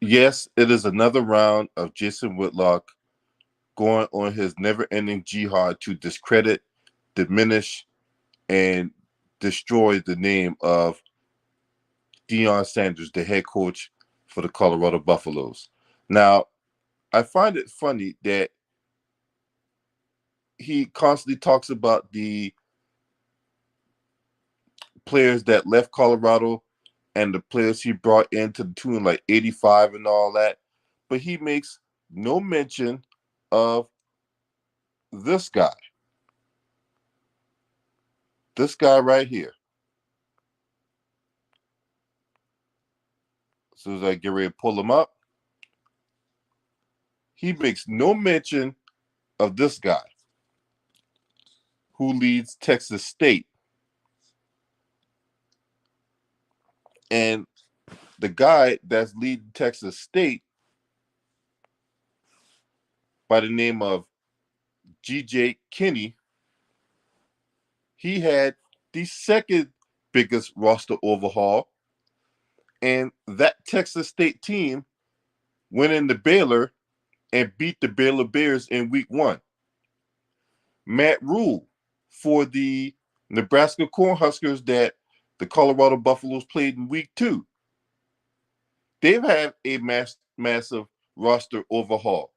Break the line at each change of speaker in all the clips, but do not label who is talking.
Yes, it is another round of Jason Whitlock going on his never-ending jihad to discredit, diminish, and destroy the name of Deion Sanders, the head coach for the Colorado Buffaloes. Now, I find it funny that he constantly talks about the players that left Colorado and the players he brought into the tune like 85 and all that, but he makes no mention of this guy. This guy right here. As soon as I get ready to pull him up, he makes no mention of this guy who leads Texas State. And the guy that's leading Texas State by the name of GJ Kinney, he had the second biggest roster overhaul. And that Texas State team went into Baylor and beat the Baylor Bears in week 1. Matt Rule for the Nebraska Cornhuskers that the Colorado Buffaloes played in week 2. They've had a massive roster overhaul.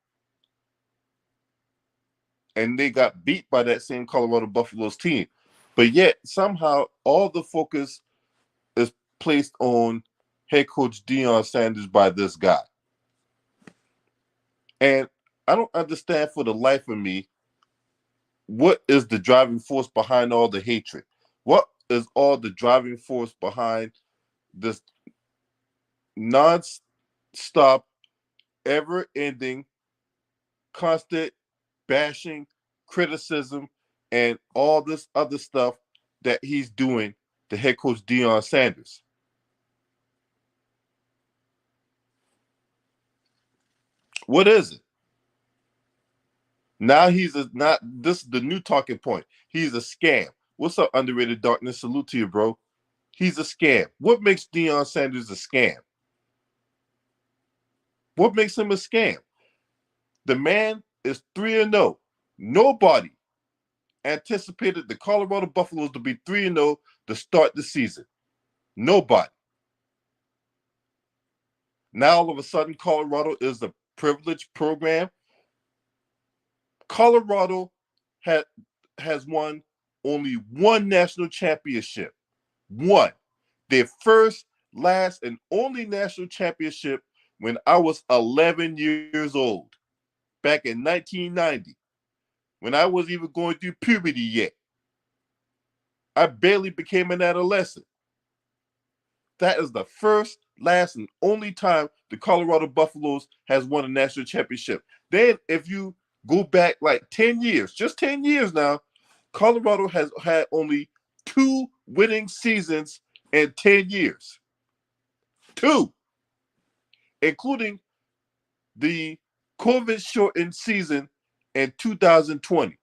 And they got beat by that same Colorado Buffaloes team. But yet, somehow, all the focus is placed on head coach Deion Sanders by this guy. And I don't understand for the life of me what is the driving force behind all the hatred. What is all the driving force behind this non-stop, ever-ending, constant bashing, criticism, and all this other stuff that he's doing to head coach Deion Sanders? What is it? Now he's not. This is the new talking point. He's a scam. What's up, underrated darkness? Salute to you, bro. He's a scam. What makes Deion Sanders a scam? What makes him a scam? The man is 3-0. Nobody anticipated the Colorado Buffaloes to be 3-0 to start the season. Nobody. Now all of a sudden, Colorado is a privileged program. Colorado has won only one national championship. One. Their first, last, and only national championship when I was 11 years old, back in 1990, when I wasn't even going through puberty yet. I barely became an adolescent. That is the first, last, and only time the Colorado Buffaloes has won a national championship. Then, if you go back like 10 years, just 10 years now, Colorado has had only 2 winning seasons in 10 years. 2, including the COVID shortened season in 2020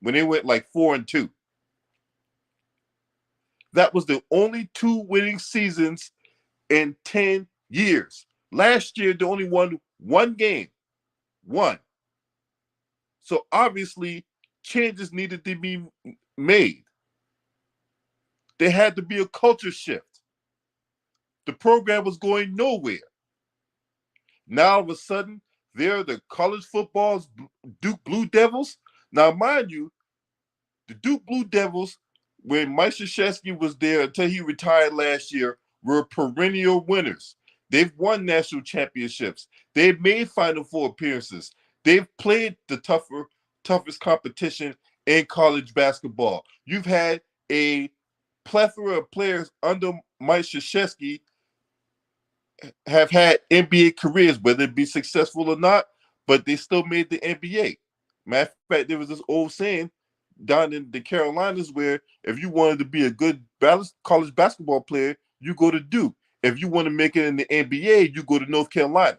when they went like 4-2. That was the only 2 winning seasons in 10 years. Last year, they only won 1 game. 1. So obviously, changes needed to be made. There had to be a culture shift. The program was going nowhere. Now, all of a sudden, they're the college football's Duke Blue Devils. Now, mind you, the Duke Blue Devils, when Mike Krzyzewski was there until he retired last year, were perennial winners. They've won national championships. They've made Final Four appearances. They've played the toughest competition in college basketball. You've had a plethora of players under Mike Krzyzewski have had NBA careers, whether it be successful or not, but they still made the NBA. Matter of fact, there was this old saying down in the Carolinas where if you wanted to be a good college basketball player, you go to Duke. If you want to make it in the NBA, you go to North Carolina.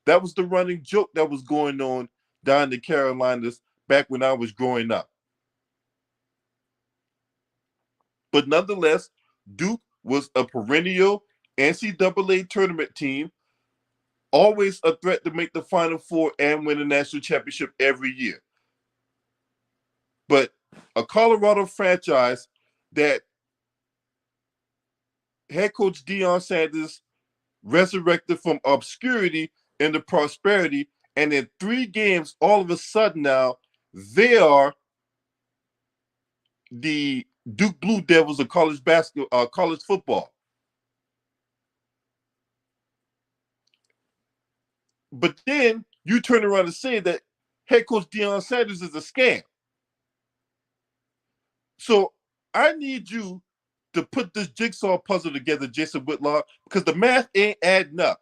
That was the running joke that was going on down in the Carolinas back when I was growing up. But nonetheless, Duke was a perennial NCAA tournament team always a threat to make the Final Four and win a national championship every year. But a Colorado franchise that head coach Deion Sanders resurrected from obscurity into prosperity, and in 3 games, all of a sudden now, they are the Duke Blue Devils of college basketball, college football. But then you turn around and say that head coach Deion Sanders is a scam. So I need you to put this jigsaw puzzle together, Jason Whitlock, because the math ain't adding up.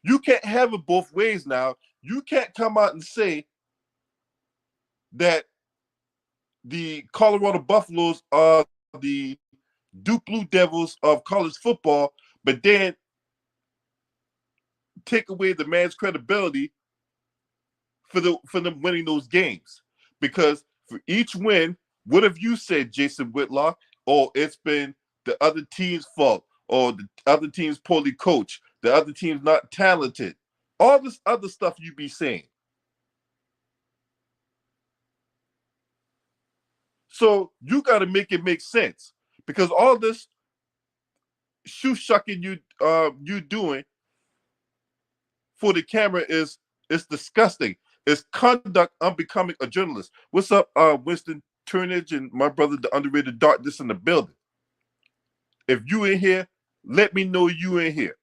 You can't have it both ways now. You can't come out and say that the Colorado Buffaloes are the Duke Blue Devils of college football, but then take away the man's credibility for them winning those games. Because for each win, what have you said, Jason Whitlock? Oh, it's been the other team's fault, or the other team's poorly coached, the other team's not talented. All this other stuff you be saying. So you got to make it make sense, because all this shoe shucking you doing for the camera is disgusting. It's conduct unbecoming a journalist. What's up, Winston Turnage and my brother, the underrated Darkness in the building? If you in here, let me know you in here.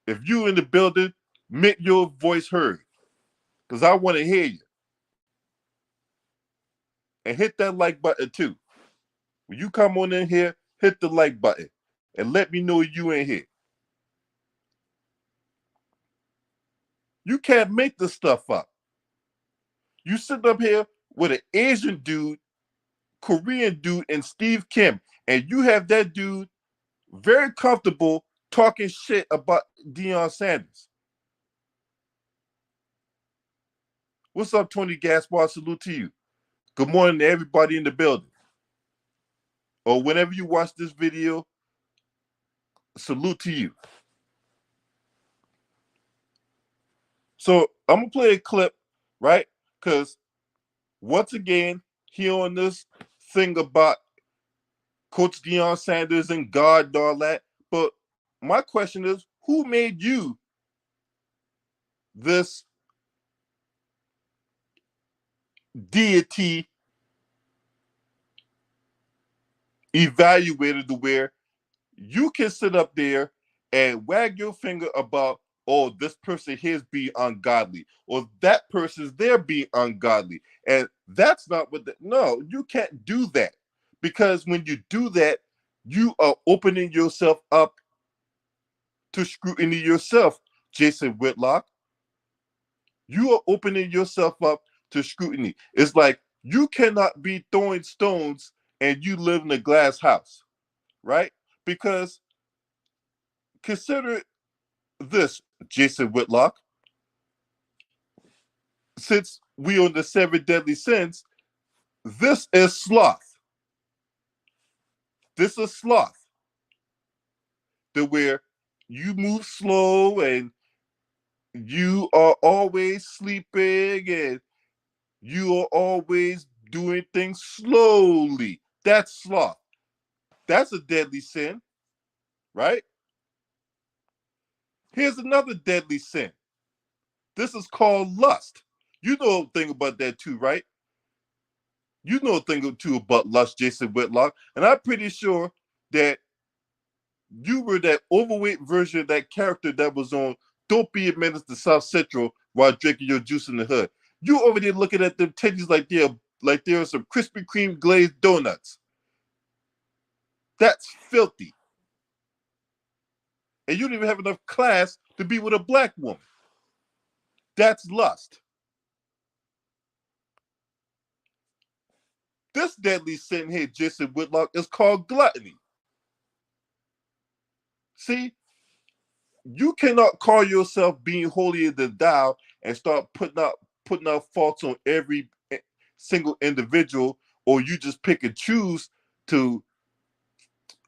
If you in the building, make your voice heard, because I want to hear you. And hit that like button too. When you come on in here, hit the like button and let me know you in here. You can't make this stuff up. You sit up here with an Asian dude, Korean dude, and Steve Kim, and you have that dude very comfortable talking shit about Deion Sanders. What's up, Tony Gaspar? Salute to you. Good morning to everybody in the building. Or whenever you watch this video, salute to you. So I'm going to play a clip, right? Because once again, here on this thing about Coach Deion Sanders and God and all that, but my question is, who made you this deity evaluator to where you can sit up there and wag your finger about, oh, this person here's being ungodly, or that person's there being ungodly. And that's not what no, you can't do that. Because when you do that, you are opening yourself up to scrutiny yourself, Jason Whitlock. You are opening yourself up to scrutiny. It's like you cannot be throwing stones and you live in a glass house, right? Because consider this, Jason Whitlock. Since we are on the 7 deadly sins, this is sloth. This is sloth. To where you move slow and you are always sleeping and you are always doing things slowly. That's sloth. That's a deadly sin, right? Here's another deadly sin. This is called lust. You know a thing about that too, right? You know a thing or two about lust, Jason Whitlock. And I'm pretty sure that you were that overweight version of that character that was on Don't Be a Menace to South Central while drinking your juice in the hood. You over there looking at them titties like they're some Krispy Kreme glazed donuts. That's filthy. And you don't even have enough class to be with a black woman. That's lust. This deadly sin here, Jason Whitlock, is called gluttony. See, you cannot call yourself being holier than thou and start putting out faults on every single individual, or you just pick and choose to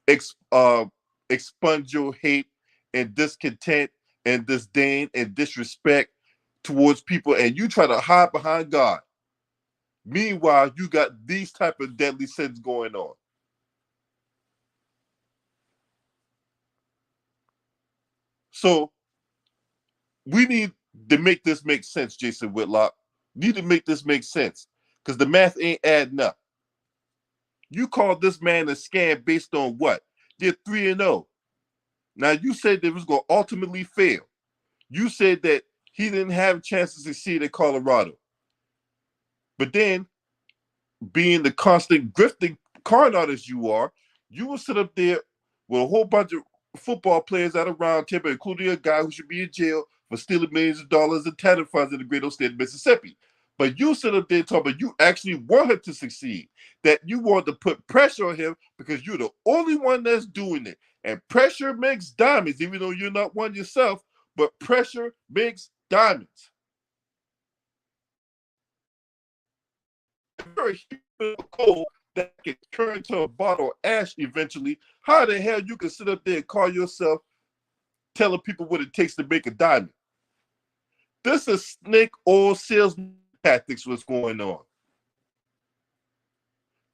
ex, uh, expunge your hate and discontent and disdain and disrespect towards people, and you try to hide behind God. Meanwhile, you got these type of deadly sins going on. So we need to make this make sense, Jason Whitlock. Need to make this make sense because the math ain't adding up. You called this man a scam based on what? They're 3-0. Now you said that it was going to ultimately fail. You said that he didn't have a chance to succeed at Colorado. But then, being the constant grifting con artist you are, you will sit up there with a whole bunch of football players at a round table, including a guy who should be in jail for stealing millions of dollars in TANF funds in the great old state of Mississippi. But you sit up there and talk about you actually want him to succeed, that you want to put pressure on him because you're the only one that's doing it. And pressure makes diamonds, even though you're not one yourself, but pressure makes diamonds. If you're a heap of coal that can turn to a bottle of ash eventually, how the hell you can sit up there and call yourself telling people what it takes to make a diamond? This is snake oil salesman tactics what's going on.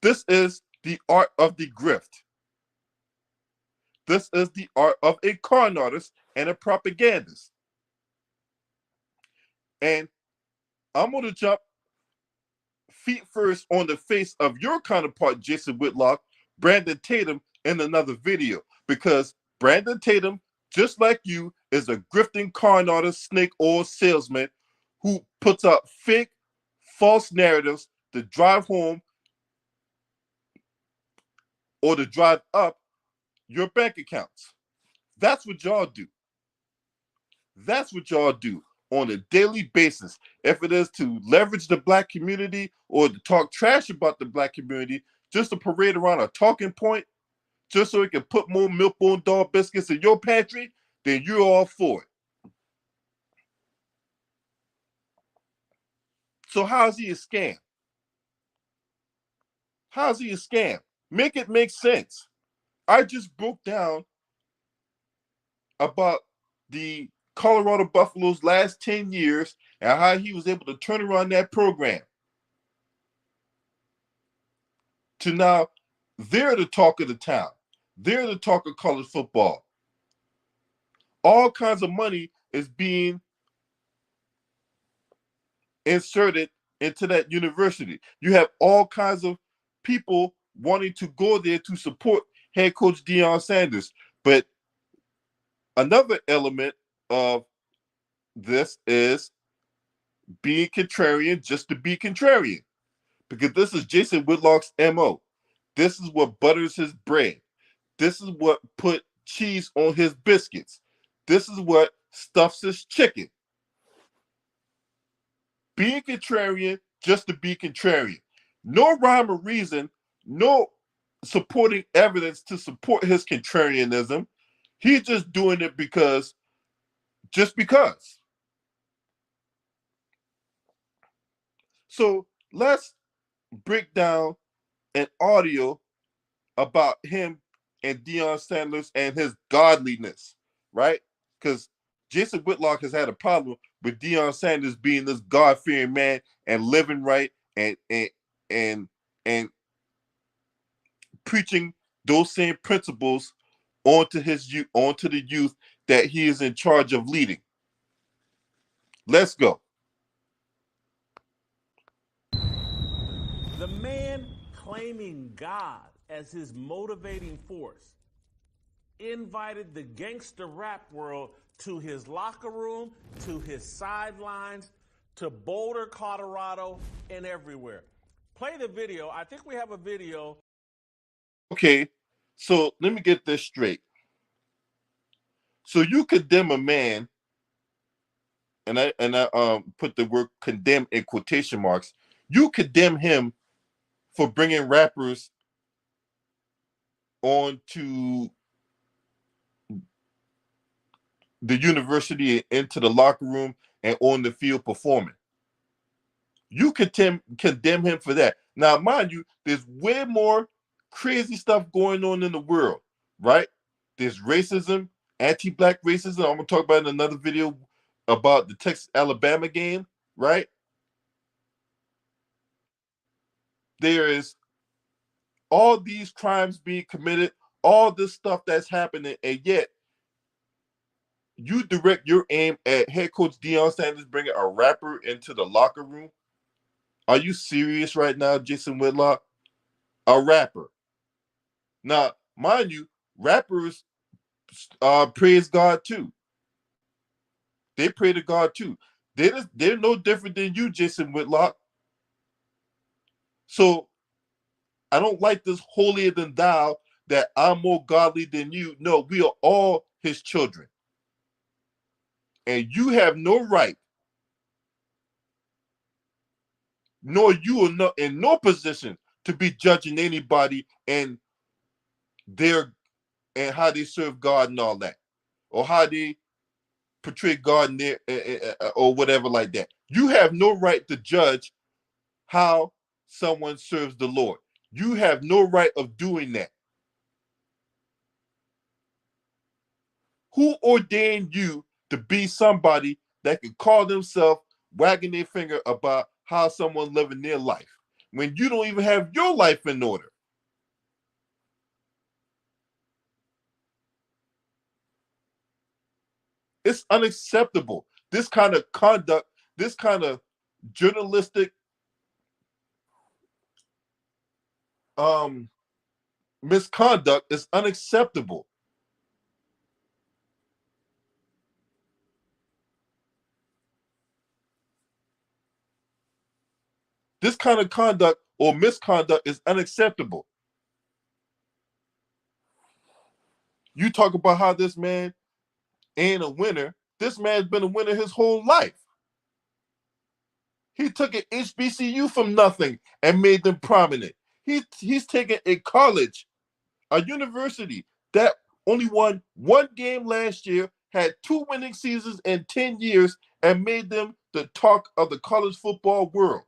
This is the art of the grift. This is the art of a con artist and a propagandist. And I'm going to jump feet first on the face of your counterpart, Jason Whitlock, Brandon Tatum, in another video. Because Brandon Tatum, just like you, is a grifting con artist, snake oil salesman who puts up fake, false narratives to drive home or to drive up your bank accounts. That's what y'all do. That's what y'all do on a daily basis. If it is to leverage the black community or to talk trash about the black community, just to parade around a talking point, just so it can put more Milk-Bone dog biscuits in your pantry, then you're all for it. So how's he a scam? How's he a scam? Make it make sense. I just broke down about the Colorado Buffaloes' last 10 years and how he was able to turn around that program. To now, they're the talk of the town. They're the talk of college football. All kinds of money is being inserted into that university. You have all kinds of people wanting to go there to support head coach Deion Sanders. But another element of this is being contrarian just to be contrarian. Because this is Jason Whitlock's MO. This is what butters his bread. This is what put cheese on his biscuits. This is what stuffs his chicken. Being contrarian just to be contrarian. No rhyme or reason, no supporting evidence to support his contrarianism. He's just doing it because, just because. So let's break down an audio about him and Deion Sanders and his godliness, right? Because Jason Whitlock has had a problem with Deion Sanders being this God-fearing man and living right and preaching those same principles onto the youth that he is in charge of leading. Let's go.
The man claiming God as his motivating force invited the gangster rap world to his locker room, to his sidelines, to Boulder, Colorado, and everywhere. Play the video. I think we have a video.
Okay, so let me get this straight. So you condemn a man, and I put the word condemn in quotation marks. You condemn him for bringing rappers onto the university, into the locker room, and on the field performing. You condemn him for that. Now, mind you, there's way more crazy stuff going on in the world. right? There's racism, anti-black racism. I'm gonna talk about in another video about the Texas-Alabama game, right? There is all these crimes being committed, all this stuff that's happening, and yet you direct your aim at head coach Deion Sanders bringing a rapper into the locker room. Are you serious right now, Jason Whitlock? A rapper. Now, mind you, rappers praise God too. They pray to God too. They're no different than you, Jason Whitlock. So I don't like this holier than thou that I'm more godly than you. No, we are all his children. And you have no right, nor you are not in no position to be judging anybody and their and how they serve God and all that, or how they portray God in their or whatever like that. You have no right to judge how someone serves the Lord. You have no right of doing that. Who ordained you to be somebody that can call themselves wagging their finger about how someone living their life when you don't even have your life in order? It's unacceptable. This kind of conduct, this kind of journalistic misconduct is unacceptable. This kind of conduct or misconduct is unacceptable. You talk about how this man ain't a winner. This man's been a winner his whole life. He took an HBCU from nothing and made them prominent. He's taken a college, a university that only won one game last year, had 2 winning seasons in 10 years, and made them the talk of the college football world.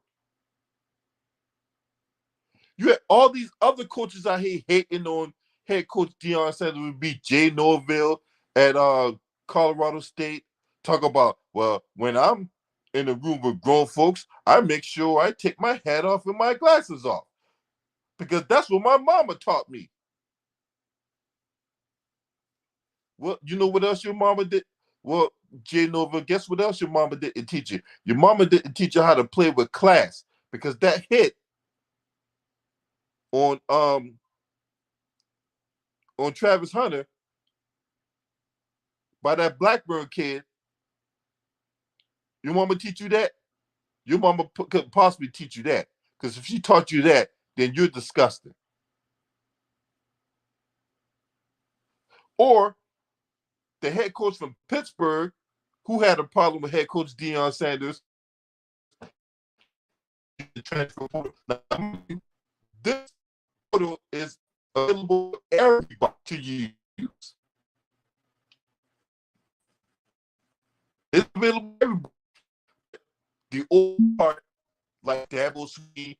You had all these other coaches out here hating on head coach Deion Sanders. Would be Jay Norville at Colorado State. Talk about, well, when I'm in a room with grown folks, I make sure I take my hat off and my glasses off because that's what my mama taught me. Well, you know what else your mama did? Well, Jay Norville, guess what else your mama didn't teach you? Your mama didn't teach you how to play with class because that hit on Travis Hunter by that Blackburn kid. Your mama teach you that? Your mama couldn't possibly teach you that. Because if she taught you that, then you're disgusting. Or the head coach from Pittsburgh, who had a problem with head coach Deion Sanders, the transfer portal. Now, this portal is available for everybody to use. It's available for everybody. The old part, like Dabo Sweeney,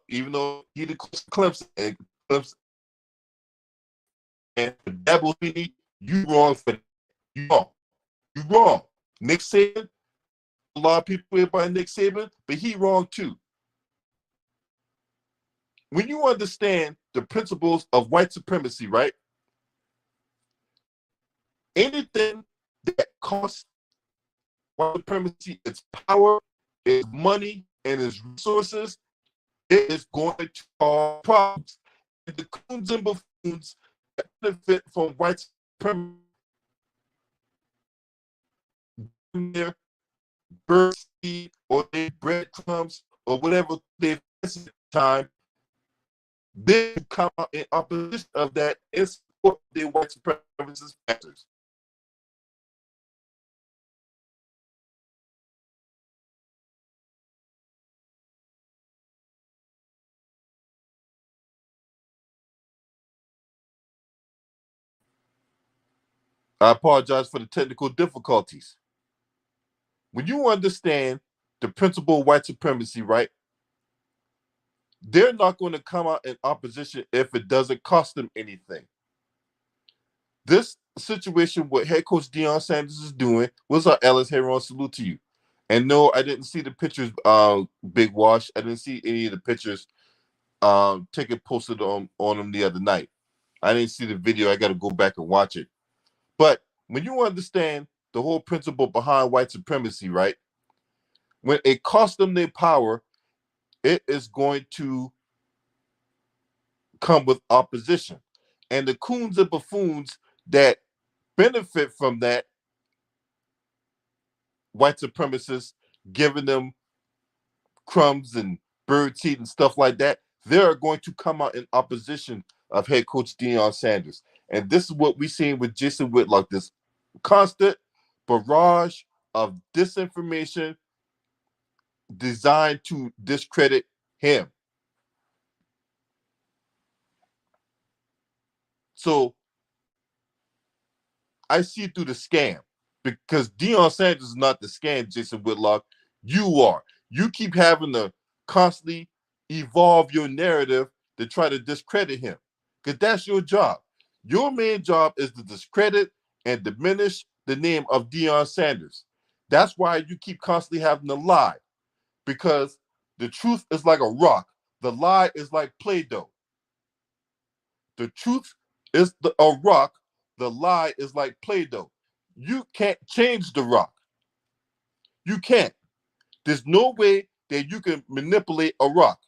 even though he the coach of Clemson and Dabo Sweeney, you wrong for that. You wrong. You wrong. Nick Saban, a lot of people here by Nick Saban, but he wrong too. When you understand the principles of white supremacy, right? Anything that costs white supremacy its power, its money, and its resources, it is going to cause problems. And the coons and buffoons that benefit from white supremacy, their bird seed or their breadcrumbs or whatever they face at the time, they come out in opposition of that and support their white supremacist factors. I apologize for the technical difficulties. When you understand the principle of white supremacy, right, they're not going to come out in opposition if it doesn't cost them anything. This situation, what head coach Deion Sanders is doing, what's up, Ellis? Hey, Ron, salute to you. And no, I didn't see the pictures, Big Wash. I didn't see any of the pictures Ticket posted on them the other night. I didn't see the video. I got to go back and watch it. But when you understand the whole principle behind white supremacy, right? When it costs them their power, it is going to come with opposition. And the coons and buffoons that benefit from that, white supremacists giving them crumbs and bird seed and stuff like that, they are going to come out in opposition of head coach Deion Sanders. And this is what we're seeing with Jason Whitlock, this constant barrage of disinformation designed to discredit him. So I see through the scam, because Deion Sanders is not the scam, Jason Whitlock. You are. You keep having to constantly evolve your narrative to try to discredit him, because that's your job. Your main job is to discredit and diminish the name of Deion Sanders. That's why you keep constantly having to lie, because the truth is like a rock. The lie is like Play-Doh. The truth is a rock. The lie is like Play-Doh. You can't change the rock. You can't. There's no way that you can manipulate a rock.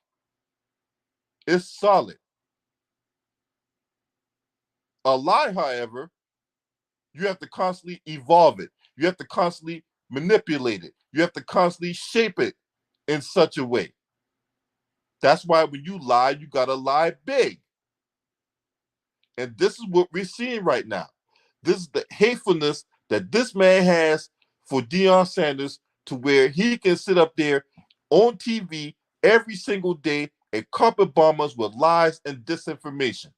It's solid. A lie, however, you have to constantly evolve it. You have to constantly manipulate it. You have to constantly shape it in such a way. That's why when you lie, you got to lie big. And this is what we're seeing right now. This is the hatefulness that this man has for Deion Sanders, to where he can sit up there on TV every single day and carpet bomb us with lies and disinformation.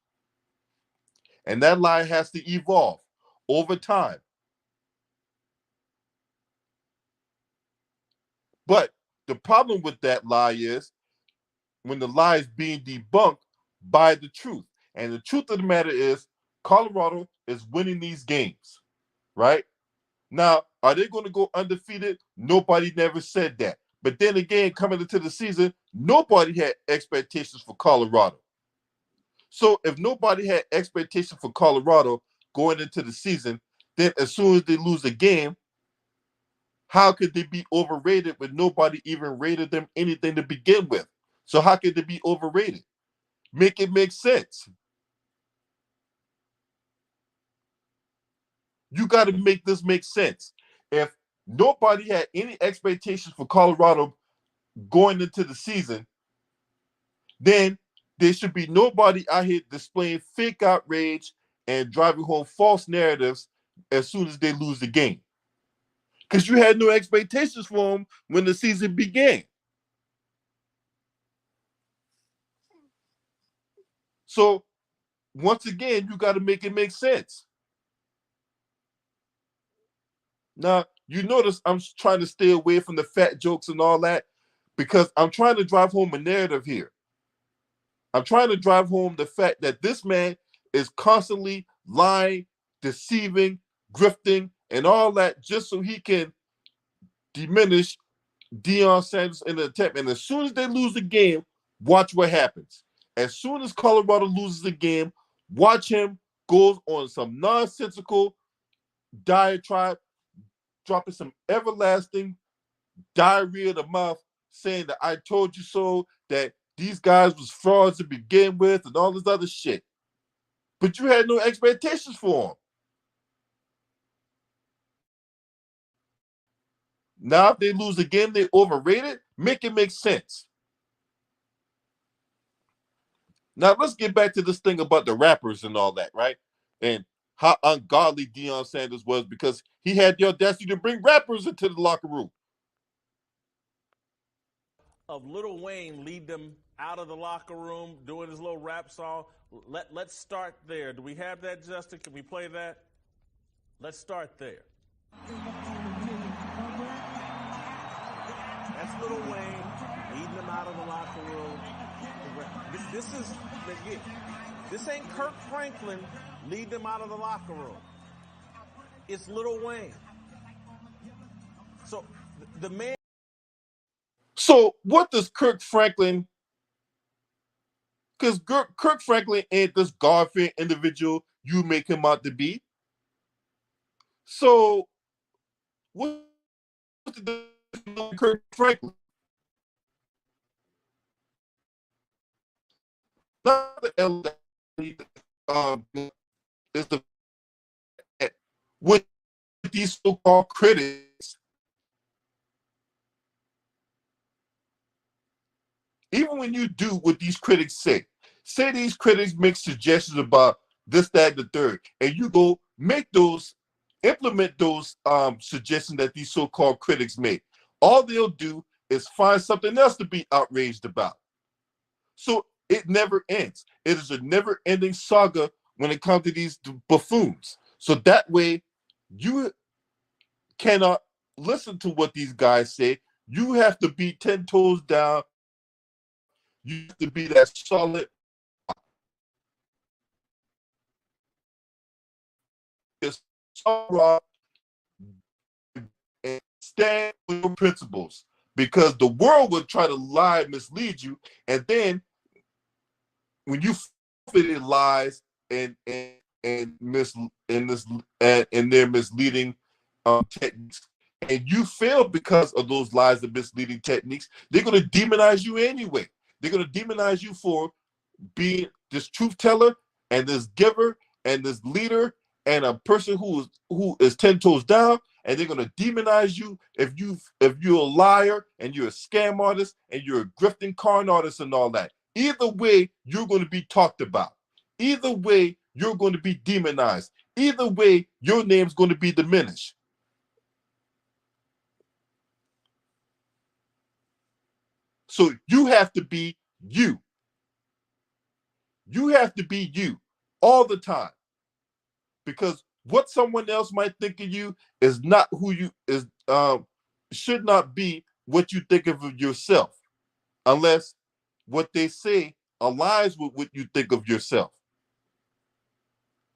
And that lie has to evolve over time. But the problem with that lie is when the lie is being debunked by the truth. And the truth of the matter is Colorado is winning these games, right? Now, are they going to go undefeated? Nobody never said that. But then again, coming into the season, nobody had expectations for Colorado. So if nobody had expectations for Colorado going into the season, then as soon as they lose a game, how could they be overrated when nobody even rated them anything to begin with? So how could they be overrated? Make it make sense. You got to make this make sense. If nobody had any expectations for Colorado going into the season, then there should be nobody out here displaying fake outrage and driving home false narratives as soon as they lose the game. Because you had no expectations for them when the season began. So, once again, you got to make it make sense. Now, you notice I'm trying to stay away from the fat jokes and all that, because I'm trying to drive home a narrative here. I'm trying to drive home the fact that this man is constantly lying, deceiving, grifting, and all that just so he can diminish Deion Sanders in the attempt. And as soon as they lose the game, watch what happens. As soon as Colorado loses the game, watch him go on some nonsensical diatribe, dropping some everlasting diarrhea of the mouth, saying that I told you so, that these guys was frauds to begin with, and all this other shit. But you had no expectations for them. Now, if they lose again, they overrated. Make it make sense. Now, let's get back to this thing about the rappers and all that, right? And how ungodly Deion Sanders was, because he had the audacity to bring rappers into the locker room.
Of Lil Wayne lead them out of the locker room doing his little rap song. Let's start there. Do we have that, Justin? Can we play that? Let's start there. That's Lil Wayne leading them out of the locker room. This is This ain't Kirk Franklin leading them out of the locker room. It's Lil Wayne. So the man.
So what does Kirk Franklin? Because Kirk Franklin ain't this God-fearing individual you make him out to be. So what's the difference with Kirk Franklin? Not the is the with these so-called critics, even when you do what these critics say these critics make suggestions about this, that, the third, and you go implement those suggestions that these so-called critics make. All they'll do is find something else to be outraged about. So it never ends. It is a never-ending saga when it comes to these buffoons. So that way, you cannot listen to what these guys say. You have to be 10 toes down. You have to be that solid. And stand with your principles, because the world will try to lie, mislead you, and then when you fit in lies and their misleading techniques, and you fail because of those lies and misleading techniques, they're going to demonize you anyway. They're going to demonize you for being this truth teller and this giver and this leader and a person who is 10 toes down, and they're going to demonize you if you're a liar and you're a scam artist and you're a grifting con artist and all that. Either way, you're going to be talked about. Either way, you're going to be demonized. Either way, your name's going to be diminished. So you have to be you. You have to be you all the time, because what someone else might think of you is not who you is. Should not be what you think of yourself, unless what they say aligns with what you think of yourself.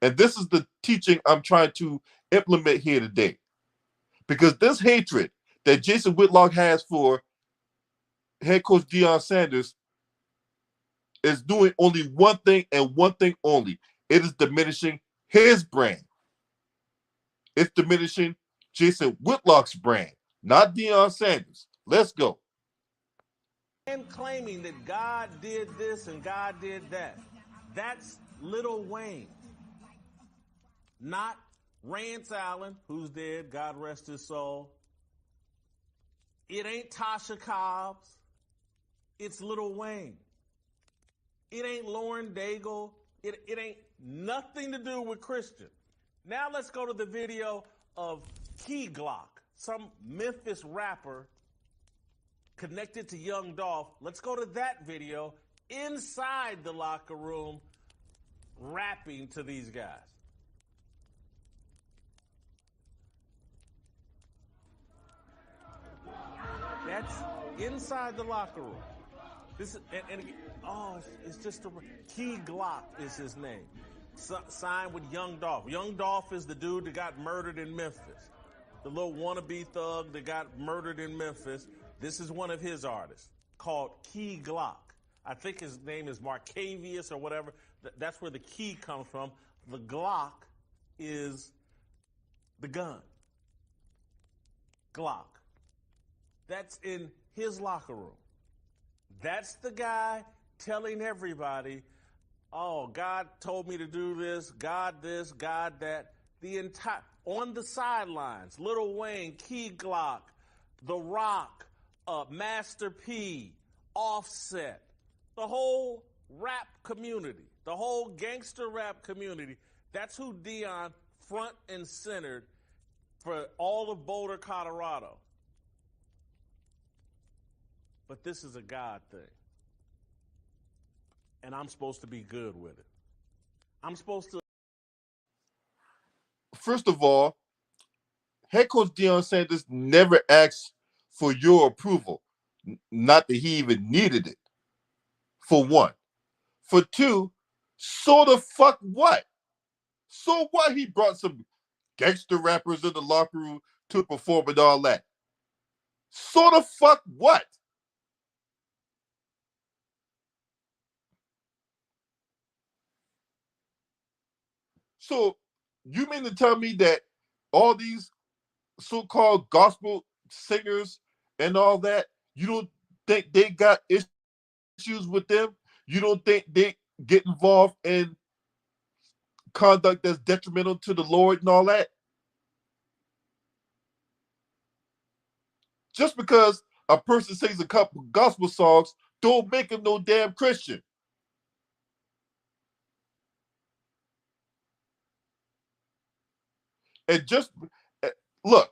And this is the teaching I'm trying to implement here today, because this hatred that Jason Whitlock has for head coach Deion Sanders is doing only one thing and one thing only. It is diminishing his brand. It's diminishing Jason Whitlock's brand, not Deion Sanders. Let's go.
And claiming that God did this and God did that. That's Lil Wayne. Not Rance Allen, who's dead, God rest his soul. It ain't Tasha Cobbs. It's Lil Wayne. It ain't Lauren Daigle. It ain't nothing to do with Christian. Now let's go to the video of Key Glock, some Memphis rapper connected to Young Dolph. Let's go to that video inside the locker room rapping to these guys. That's inside the locker room. This is, it's just Key Glock is his name. Signed with Young Dolph. Young Dolph is the dude that got murdered in Memphis. The little wannabe thug that got murdered in Memphis. This is one of his artists called Key Glock. I think his name is Marcavius or whatever. That's where the key comes from. The Glock is the gun. Glock. That's in his locker room. That's the guy telling everybody, oh, God told me to do this, God that. The entire, on the sidelines, Lil Wayne, Key Glock, The Rock, Master P, Offset, the whole rap community, the whole gangster rap community. That's who Deion front and centered for all of Boulder, Colorado. But this is a God thing. And I'm supposed to be good with it. I'm supposed to.
First of all, head coach Deion Sanders never asked for your approval. Not that he even needed it, for one. For two, so the fuck what? So what? He brought some gangster rappers in the locker room to perform and all that. So the fuck what? So you mean to tell me that all these so-called gospel singers and all that, you don't think they got issues with them? You don't think they get involved in conduct that's detrimental to the Lord and all that? Just because a person sings a couple gospel songs don't make him no damn Christian. And just look,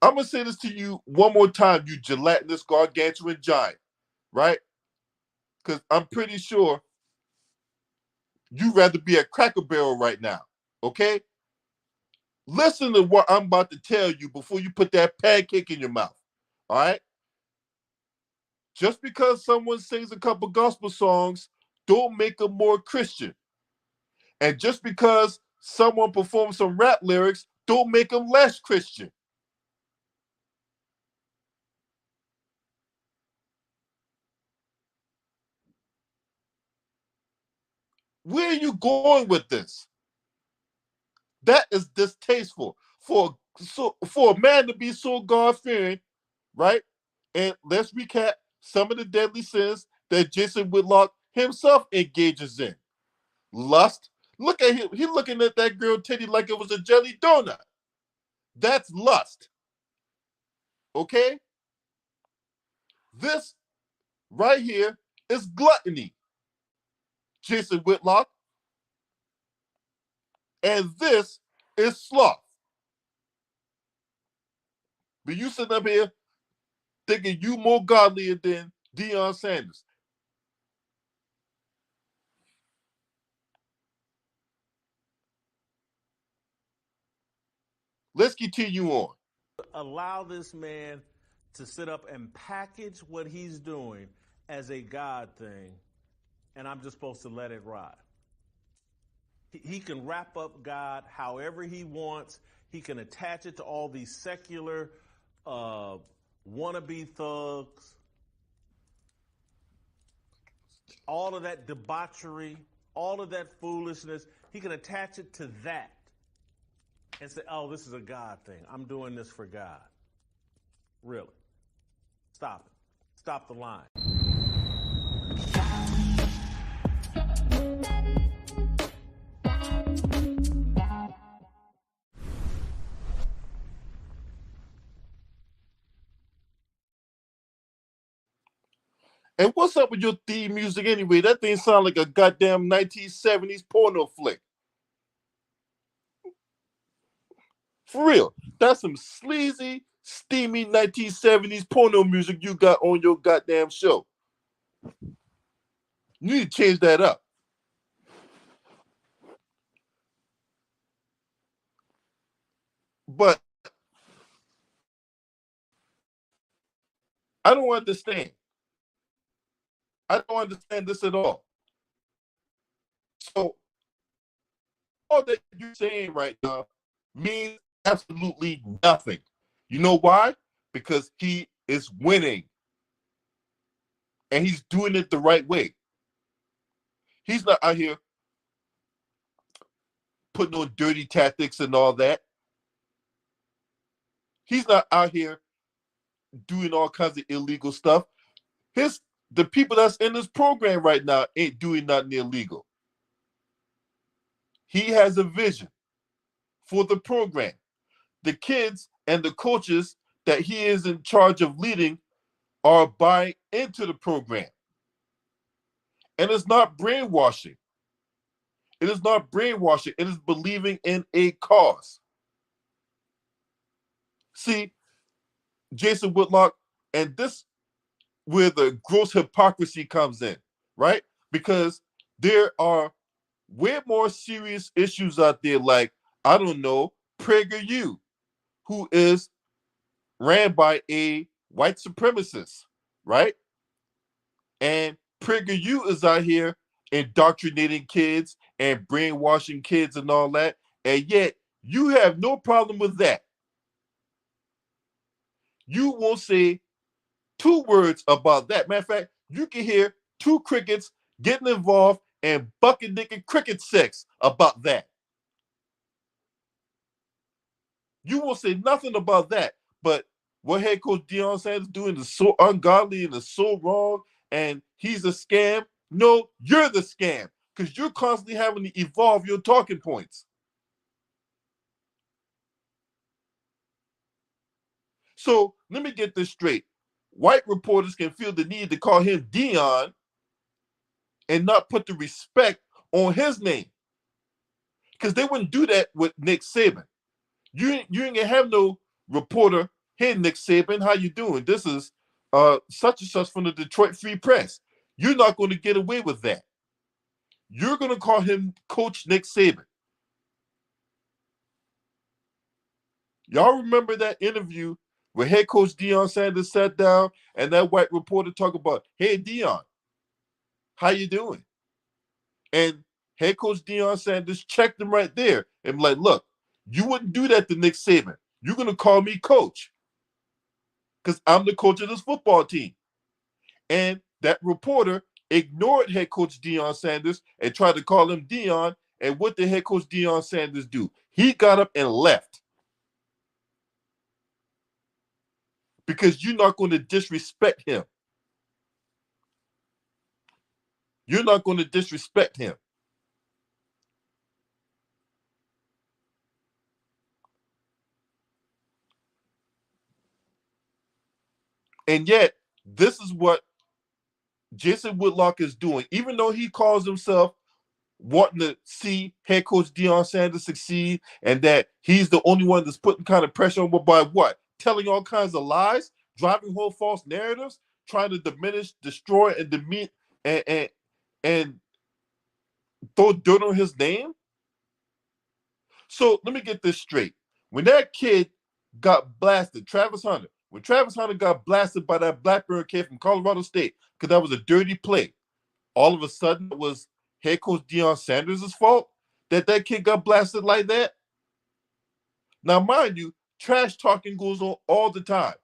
I'm gonna say this to you one more time, you gelatinous gargantuan giant, right? Because I'm pretty sure you'd rather be a Cracker Barrel right now, okay? Listen to what I'm about to tell you before you put that pancake in your mouth, all right? Just because someone sings a couple gospel songs don't make them more Christian. And just because someone performs some rap lyrics don't make them less Christian. Where are you going with this? That is distasteful for a man to be so God-fearing, right? And let's recap some of the deadly sins that Jason Whitlock himself engages in. Lust. Look at him. He's looking at that girl titty like it was a jelly donut. That's lust. Okay? This right here is gluttony, Jason Whitlock. And this is sloth. But you sitting up here thinking you more godlier than Deion Sanders. Let's continue on.
Allow this man to sit up and package what he's doing as a God thing, and I'm just supposed to let it ride. He can wrap up God however he wants. He can attach it to all these secular wannabe thugs, all of that debauchery, all of that foolishness. He can attach it to that and say, oh, this is a God thing. I'm doing this for God. Really. Stop it. Stop the line.
And what's up with your theme music anyway? That thing sounds like a goddamn 1970s porno flick. For real. That's some sleazy, steamy 1970s porno music you got on your goddamn show. You need to change that up. But I don't understand. I don't understand this at all. So all that you're saying right now means absolutely nothing. You know why? Because he is winning. And he's doing it the right way. He's not out here putting on dirty tactics and all that. He's not out here doing all kinds of illegal stuff. The people that's in this program right now ain't doing nothing illegal. He has a vision for the program. The kids and the coaches that he is in charge of leading are buying into the program. And it's not brainwashing. It is not brainwashing. It is believing in a cause. See, Jason Whitlock, and this where the gross hypocrisy comes in, right? Because there are way more serious issues out there, like, I don't know, PragerU, who is ran by a white supremacist, right? And PragerU is out here indoctrinating kids and brainwashing kids and all that. And yet you have no problem with that. You won't say 2 words about that. Matter of fact, you can hear 2 crickets getting involved and bucket nicking cricket sex about that. You won't say nothing about that. But what head coach Deion Sanders doing is so ungodly and is so wrong, and he's a scam. No, you're the scam because you're constantly having to evolve your talking points. So let me get this straight. White reporters can feel the need to call him Deion and not put the respect on his name, because they wouldn't do that with Nick Saban. You ain't gonna have no reporter, hey Nick Saban, how you doing? This is such and such from the Detroit Free Press. You're not going to get away with that. You're going to call him Coach Nick Saban. Y'all remember that interview where head coach Deion Sanders sat down and that white reporter talked about, hey Deion, how you doing? And head coach Deion Sanders checked him right there and like, look, you wouldn't do that to Nick Saban. You're going to call me coach because I'm the coach of this football team. And that reporter ignored head coach Deion Sanders and tried to call him Deion. And what did head coach Deion Sanders do? He got up and left. Because you're not going to disrespect him. You're not going to disrespect him. And yet, this is what Jason Whitlock is doing. Even though he calls himself wanting to see head coach Deion Sanders succeed and that he's the only one that's putting kind of pressure on, but by what? Telling all kinds of lies, driving home false narratives, trying to diminish, destroy, and demean and throw dirt on his name. So let me get this straight. When that kid got blasted, when Travis Hunter got blasted by that Blackburn kid from Colorado State, because that was a dirty play, all of a sudden it was head coach Deion Sanders' fault that that kid got blasted like that? Now, mind you, trash talking goes on all the time.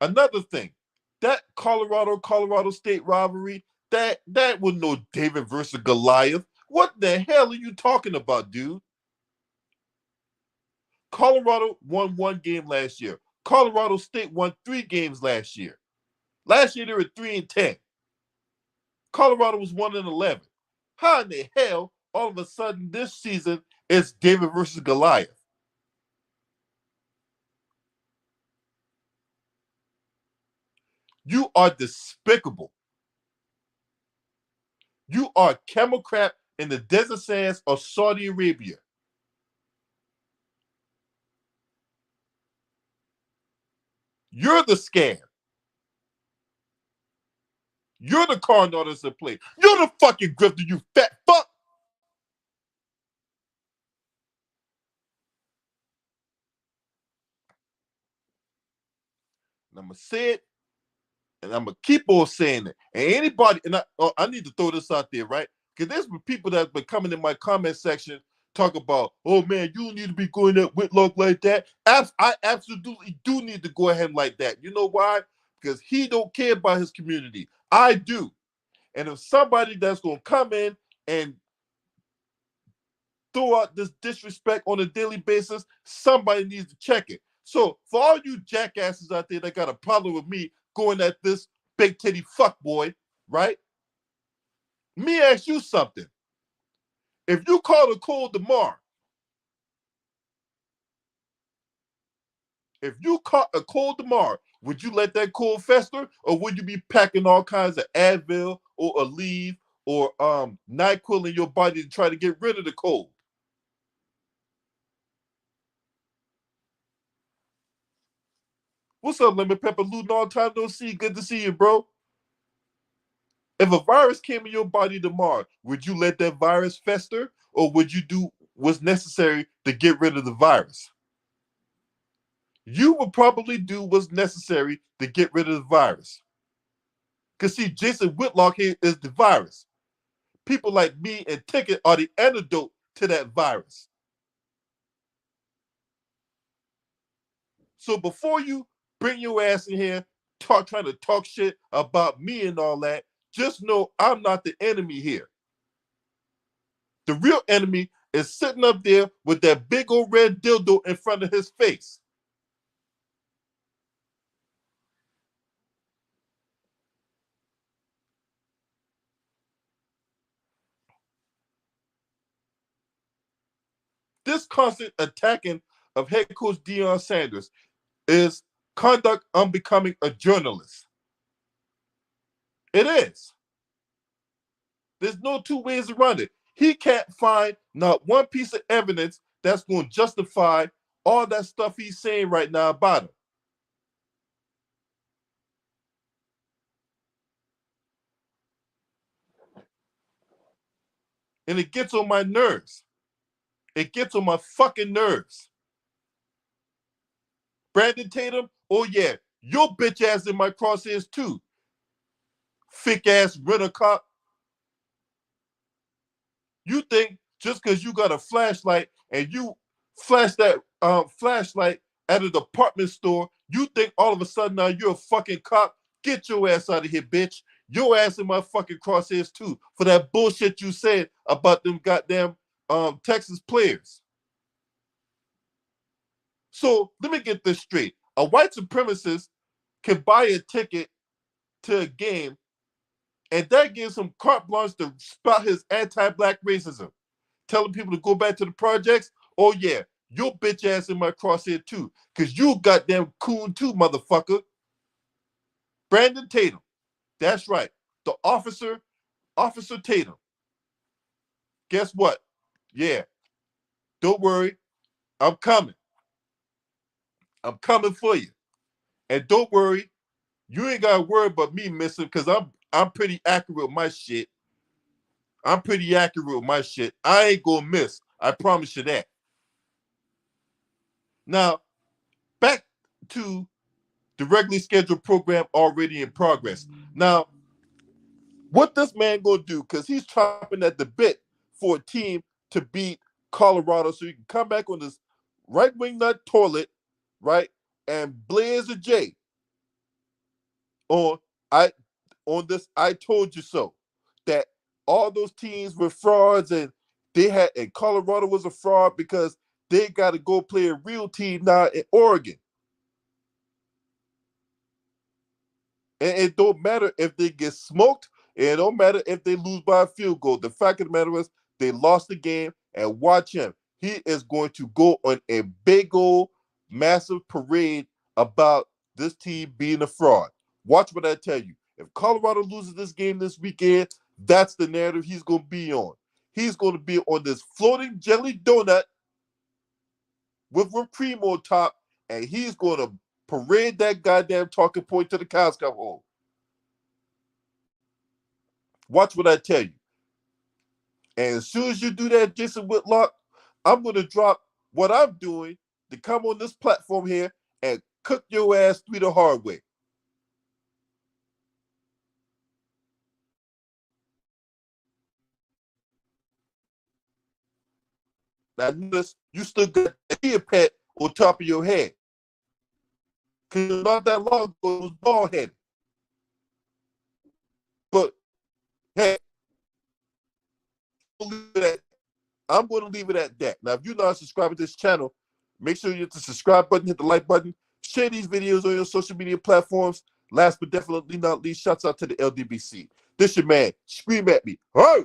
Another thing, that Colorado State rivalry, that was no David versus Goliath. What the hell are you talking about, dude? Colorado won 1 game last year. Colorado State won 3 games last year. Last year they were 3-10. Colorado was 1-11. How in the hell all of a sudden this season it's David versus Goliath? You are despicable. You are camel crap in the desert sands of Saudi Arabia. You're the scam. You're the card artist at play. You're the fucking grifter, you fat fuck. And I'm going to say it, and I'm going to keep on saying it. And anybody, and I need to throw this out there, right? Because there's people that's been coming in my comment section talk about, oh man, you don't need to be going at Whitlock like that. I absolutely do need to go ahead like that. You know why? Because he don't care about his community. I do. And if somebody that's going to come in and throw out this disrespect on a daily basis, somebody needs to check it. So for all you jackasses out there that got a problem with me going at this big titty fuckboy, right? Me ask you something. If you caught a cold tomorrow, would you let that cold fester, or would you be packing all kinds of Advil or Aleve or NyQuil in your body to try to get rid of the cold? What's up, Lemon Pepper? Long time no see. Good to see you, bro. If a virus came in your body tomorrow, would you let that virus fester, or would you do what's necessary to get rid of the virus? You would probably do what's necessary to get rid of the virus. Because see, Jason Whitlock here is the virus. People like me and Ticket are the antidote to that virus. So before you bring your ass in here, trying to talk shit about me and all that, just know I'm not the enemy here. The real enemy is sitting up there with that big old red dildo in front of his face. This constant attacking of head coach Deion Sanders is conduct unbecoming a journalist. It is. There's no two ways around it. He can't find not one piece of evidence that's going to justify all that stuff he's saying right now about him. And it gets on my nerves. It gets on my fucking nerves. Brandon Tatum, oh yeah, your bitch ass in my crosshairs too. Thick ass renter cop. You think just because you got a flashlight and you flash that flashlight at a department store, you think all of a sudden now you're a fucking cop? Get your ass out of here, bitch. Your ass in my fucking crosshairs too for that bullshit you said about them goddamn Texas players. So let me get this straight. A white supremacist can buy a ticket to a game, and that gives him carte blanche to spout his anti-black racism, telling people to go back to the projects. Oh yeah, your bitch ass in my crosshair too, because you goddamn coon too, motherfucker. Brandon Tatum. That's right. The officer Tatum. Guess what? Yeah. Don't worry. I'm coming. I'm coming for you. And don't worry, you ain't gotta worry about me missing, because I'm pretty accurate with my shit. I'm pretty accurate with my shit. I ain't gonna miss. I promise you that. Now, back to the regularly scheduled program already in progress. Now, what this man gonna do, because he's chopping at the bit for a team to beat Colorado so he can come back on this right wing nut toilet, right, and blaze a J on this I told you so, that all those teams were frauds, and Colorado was a fraud because they got to go play a real team now in Oregon. And it don't matter if they get smoked, and it don't matter if they lose by a field goal. The fact of the matter is they lost the game, and watch him. He is going to go on a big old massive parade about this team being a fraud. Watch what I tell you. If Colorado loses this game this weekend, that's the narrative he's going to be on. He's going to be on this floating jelly donut with whipped cream on top, and he's going to parade that goddamn talking point to the cows come home. Watch what I tell you. And as soon as you do that, Jason Whitlock, I'm going to drop what I'm doing to come on this platform here and cook your ass through the hard way. Now, notice you still got a ear pet on top of your head. Because not that long ago, it was bald headed. But, hey, I'm going to leave it at that. Now, if you're not subscribed to this channel, make sure you hit the subscribe button, hit the like button, share these videos on your social media platforms. Last but definitely not least, shouts out to the LDBC. This your man. Scream at me. Hey!